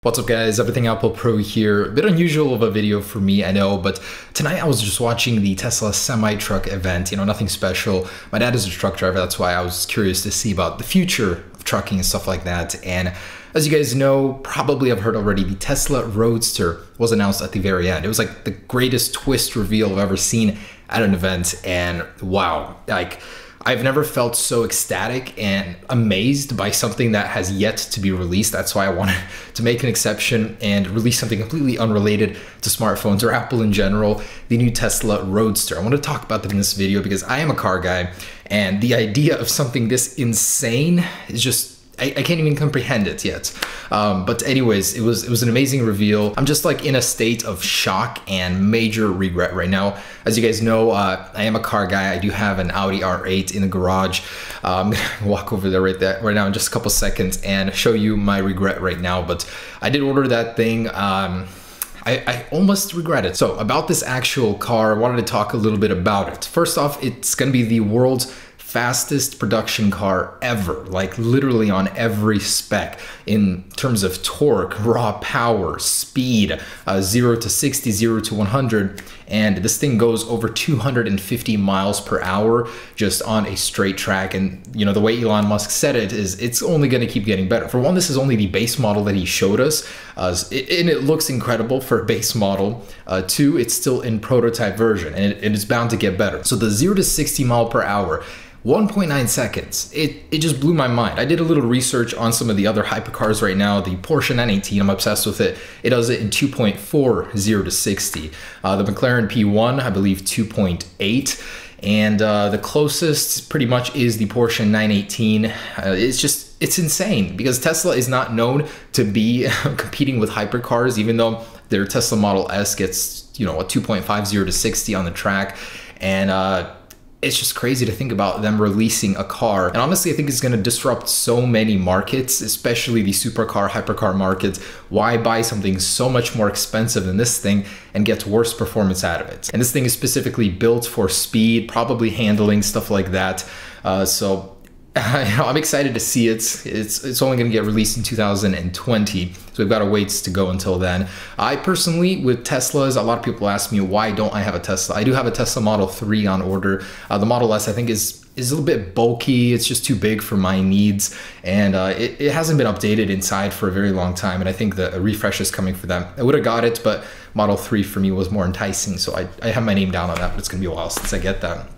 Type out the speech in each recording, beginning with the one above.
What's up guys, Everything Apple Pro here. A bit unusual of a video for me, I know, but tonight I was just watching the Tesla semi-truck event, nothing special. My dad is a truck driver, that's why I was curious to see about the future of trucking and stuff like that. And as you guys know, probably have heard already, the Tesla Roadster was announced at the very end. It was like the greatest twist reveal I've ever seen at an event, and wow, I've never felt so ecstatic and amazed by something that has yet to be released. That's why I wanted to make an exception and release something completely unrelated to smartphones or Apple in general, the new Tesla Roadster. I want to talk about that in this video because I am a car guy, and the idea of something this insane is just, I can't even comprehend it yet. But anyways, it was an amazing reveal. I'm just like in a state of shock and major regret right now. As you guys know, I am a car guy. I do have an Audi R8 in the garage. I'm gonna walk over there right now in just a couple seconds and show you my regret right now. But I did order that thing. I almost regret it. So about this actual car, I wanted to talk a little bit about it. First off, it's gonna be the world's fastest production car ever, like literally on every spec in terms of torque, raw power, speed, 0 to 60, 0 to 100. And this thing goes over 250 miles per hour just on a straight track. And the way Elon Musk said it is it's only going to keep getting better. For one, this is only the base model that he showed us, and it looks incredible for a base model. Two, it's still in prototype version, and it is bound to get better. So the 0 to 60 mile per hour, 1.9 seconds. It just blew my mind. I did a little research on some of the other hypercars right now. The Porsche 918, I'm obsessed with it. It does it in 2.4, 0 to 60. The McLaren P1, I believe 2.8. And the closest pretty much is the Porsche 918. It's insane because Tesla is not known to be competing with hypercars, even though their Tesla Model S gets, a 2.5, 0 to 60 on the track. And it's just crazy to think about them releasing a car. And honestly, I think it's going to disrupt so many markets, especially the supercar, hypercar markets. Why buy something so much more expensive than this thing and get worse performance out of it? And this thing is specifically built for speed, probably handling, stuff like that. So I'm excited to see it. It's only going to get released in 2020, so we've got a ways to go until then. I personally, with Teslas, a lot of people ask me why don't I have a Tesla. I do have a Tesla Model 3 on order. The Model S I think is a little bit bulky. It's just too big for my needs, and it hasn't been updated inside for a very long time, and I think the refresh is coming for them. I would have got it, but Model 3 for me was more enticing, so I have my name down on that, but it's gonna be a while since I get that.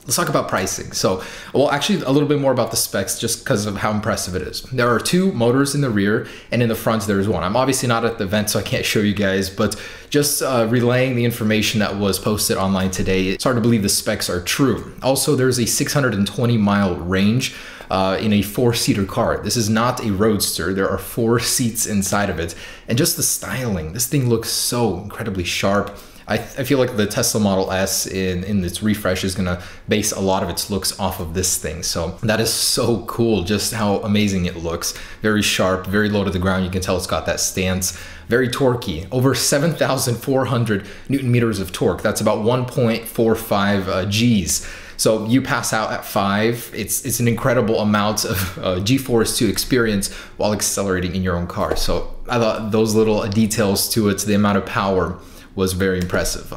Let's talk about pricing. So, well, actually a little bit more about the specs just because of how impressive it is. There are two motors in the rear, and in the front there is one. I'm obviously not at the event, so I can't show you guys, but just relaying the information that was posted online today, it's hard to believe the specs are true. Also, there's a 620 mile range in a 4-seater car. This is not a Roadster. There are 4 seats inside of it. And just the styling, this thing looks so incredibly sharp. I feel like the Tesla Model S in its refresh is gonna base a lot of its looks off of this thing. So that is so cool, just how amazing it looks. Very sharp, very low to the ground. You can tell it's got that stance. Very torquey, over 7,400 Newton meters of torque. That's about 1.45 Gs. So you pass out at 5. It's an incredible amount of G-force to experience while accelerating in your own car. So I thought those little details to it, the amount of power, was very impressive.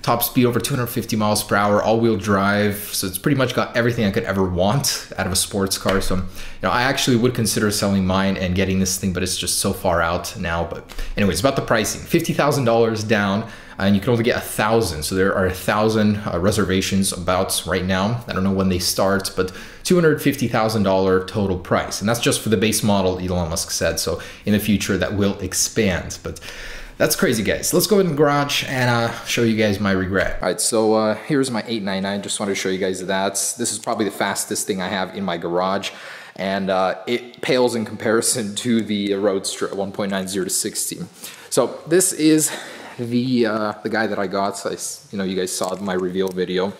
Top speed over 250 miles per hour, all-wheel drive. So it's pretty much got everything I could ever want out of a sports car. So, I actually would consider selling mine and getting this thing, but it's just so far out now. But anyways, about the pricing, $50,000 down, and you can only get 1,000. So there are 1,000 reservations about right now. I don't know when they start, but $250,000 total price. And that's just for the base model, Elon Musk said. So in the future, that will expand. But that's crazy, guys. Let's go in the garage and show you guys my regret. All right, so here's my 899. Just wanted to show you guys that. This is probably the fastest thing I have in my garage, and it pales in comparison to the Roadster at 1.90 to 60. So this is the guy that I got. So you guys saw my reveal video.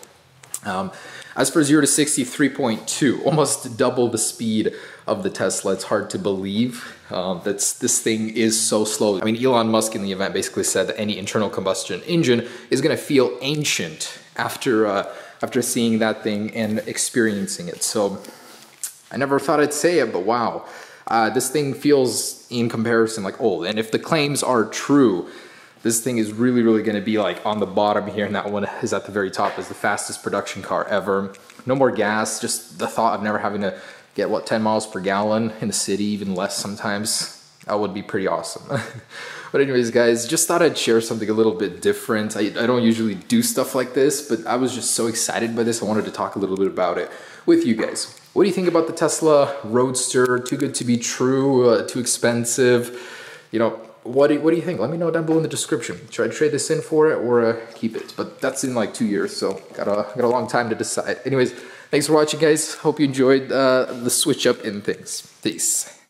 As for 0 to 60, 3.2, almost double the speed of the Tesla. It's hard to believe that this thing is so slow. I mean, Elon Musk in the event basically said that any internal combustion engine is gonna feel ancient after seeing that thing and experiencing it. So I never thought I'd say it, but wow. This thing feels, in comparison, like old. And if the claims are true, this thing is really, really going to be like on the bottom here, and that one is at the very top as the fastest production car ever. No more gas, just the thought of never having to get, what, 10 miles per gallon in the city, even less sometimes. That would be pretty awesome. But anyways, guys, just thought I'd share something a little bit different. I don't usually do stuff like this, but I was just so excited by this. I wanted to talk a little bit about it with you guys. What do you think about the Tesla Roadster? Too good to be true? Too expensive? You know, what do you think? Let me know down below in the description. Should I trade this in for it or keep it? But that's in like 2 years, so got a long time to decide. Anyways, thanks for watching, guys. Hope you enjoyed the switch up in things. Peace.